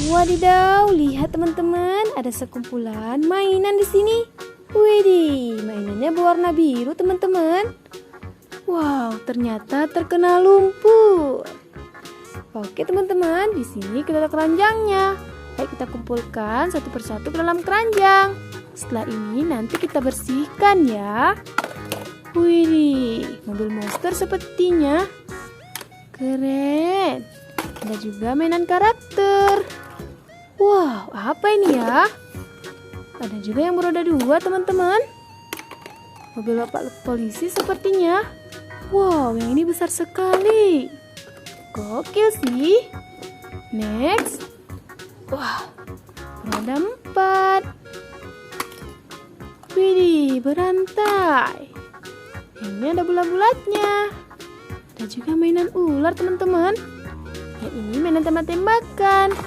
Wadidaw, lihat teman-teman, ada sekumpulan mainan di sini. Widih, mainannya berwarna biru teman-teman. Wow, ternyata terkena lumpur. Oke teman-teman, di sini kita ada keranjangnya. Ayo kita kumpulkan satu persatu ke dalam keranjang. Setelah ini nanti kita bersihkan ya. Widih, mobil monster sepertinya. Keren. Ada juga mainan karakter. Wow, apa ini ya? Ada juga yang beroda 2 teman-teman. Mobil bapak polisi sepertinya. Wow, yang ini besar sekali. Gokil sih. Next. Wow, roda 4. Widih, berantai. Ini ada bulat-bulatnya. Ada juga mainan ular teman-teman. Yang ini mainan tembak-tembakan.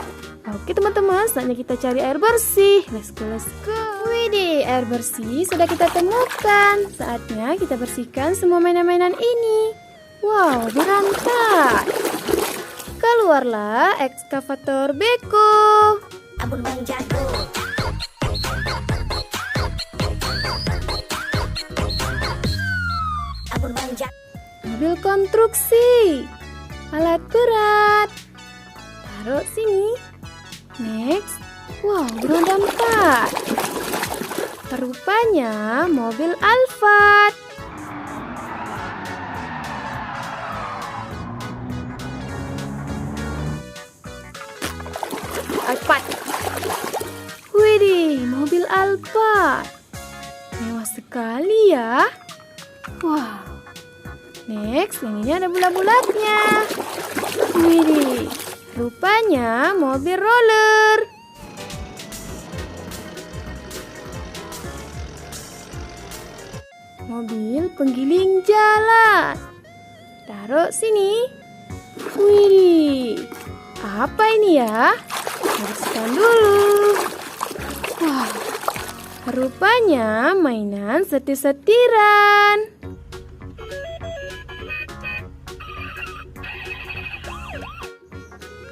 Oke teman-teman, saatnya kita cari air bersih. Let's go, let's go. Widih, air bersih sudah kita temukan. Saatnya kita bersihkan semua mainan-mainan ini. Wow, berantai. Keluarlah ekskavator beko. Abun Bang Jago. Abun Bang Jago. Mobil konstruksi. Alat berat. Taruh sini. Next. Wow, beroda 4. Rupanya mobil Alphard. Widih, mobil Alphard. Mewah sekali ya. Wow. Next, yang ini ada bulat-bulatnya. Widih, rupanya mobil roller. Mobil penggiling jalan. Taruh sini. Widih, apa ini ya? Bersihkan dulu. Wah, rupanya mainan setir-setiran.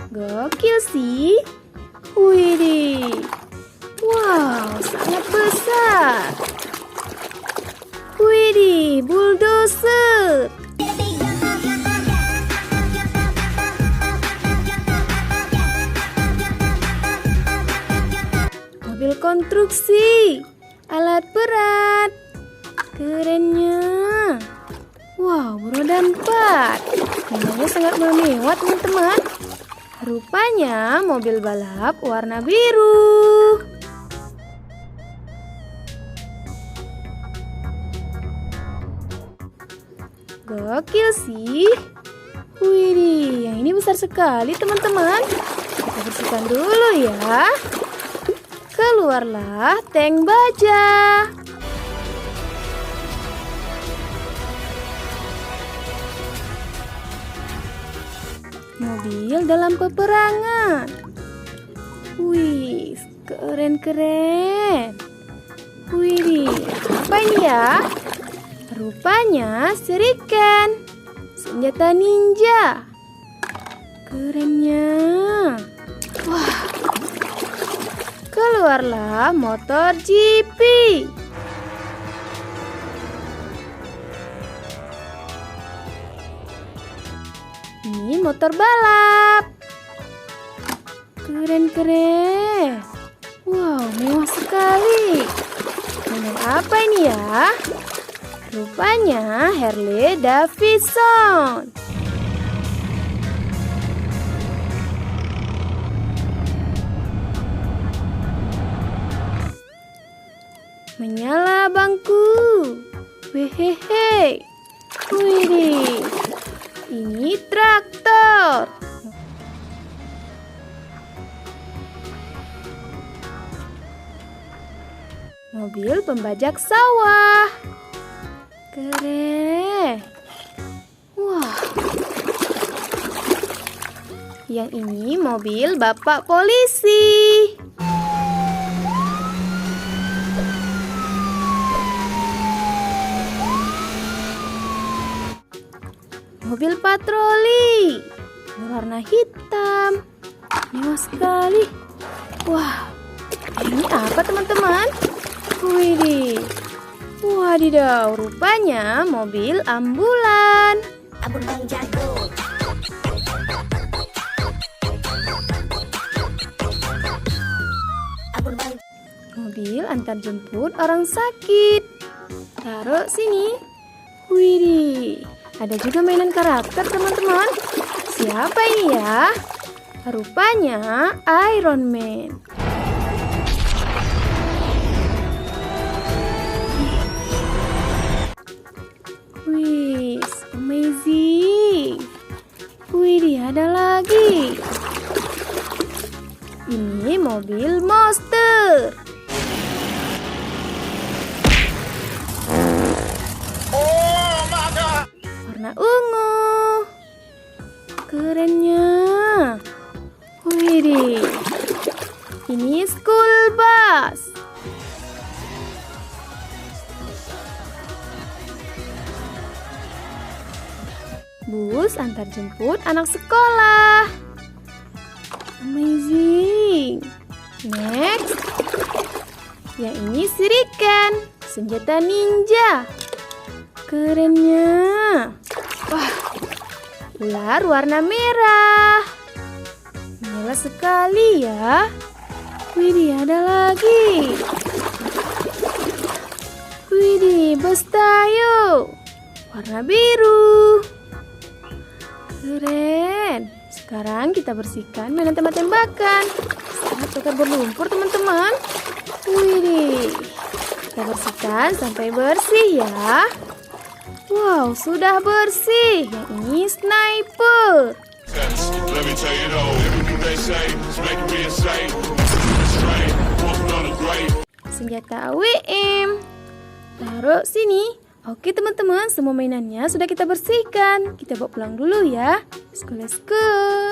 Gokil sih. Widih. Wow, sangat besar. Widih, bulldozer. Mobil konstruksi. Alat berat. Kerennya. Wow, beroda 4. Mainannya sangat mewah teman-teman. Rupanya mobil balap warna biru. Gokil sih. Widih, yang ini besar sekali teman-teman. Kita bersihkan dulu ya. Keluarlah tank baja. Mobil dalam peperangan. Wih, keren-keren. Wih, apa ini ya? Rupanya shuriken, senjata ninja. Kerennya. Wah. Keluarlah motor GP. Ini motor balap. Keren-keren. Wow, mewah sekali. Mainan apa ini ya? Rupanya Harley Davidson. Menyala bangku. Wehehe. Widih. Ini traktor. Mobil pembajak sawah. Keren. Wah. Yang ini mobil bapak polisi. Mobil patroli berwarna hitam. mewah sekali. Wah, ini apa teman-teman? Widih. Wadidaw, rupanya mobil ambulan. Abun Bang Jago. Abun Bang Mobil antar jemput orang sakit. Taruh sini. Widih, ada juga mainan karakter teman-teman. Siapa ini ya? Rupanya Iron Man. Wih, amazing. Widih, ada lagi. Ini mobil monster. Warna ungu. Kerennya. Widih. Ini school bus. Bus antar jemput anak sekolah. Amazing. Next. Yang ini shuriken, senjata ninja. Kerennya. Wah, ular warna merah. Merah sekali ya. Widih, ada lagi. Widih, bus tayo. Warna biru. Keren. Sekarang kita bersihkan mainan tembak-tembakan. Sangat suka berlumpur teman-teman. Widih. Kita bersihkan sampai bersih ya. Wow, sudah bersih. Yang ini sniper. Let me tell you though, everything they say is making me insane. Straight, walking on a grave. Senjata AWM. Taruh sini. Oke teman-teman, semua mainannya sudah kita bersihkan. Kita bawa pulang dulu ya. Let's go, let's go.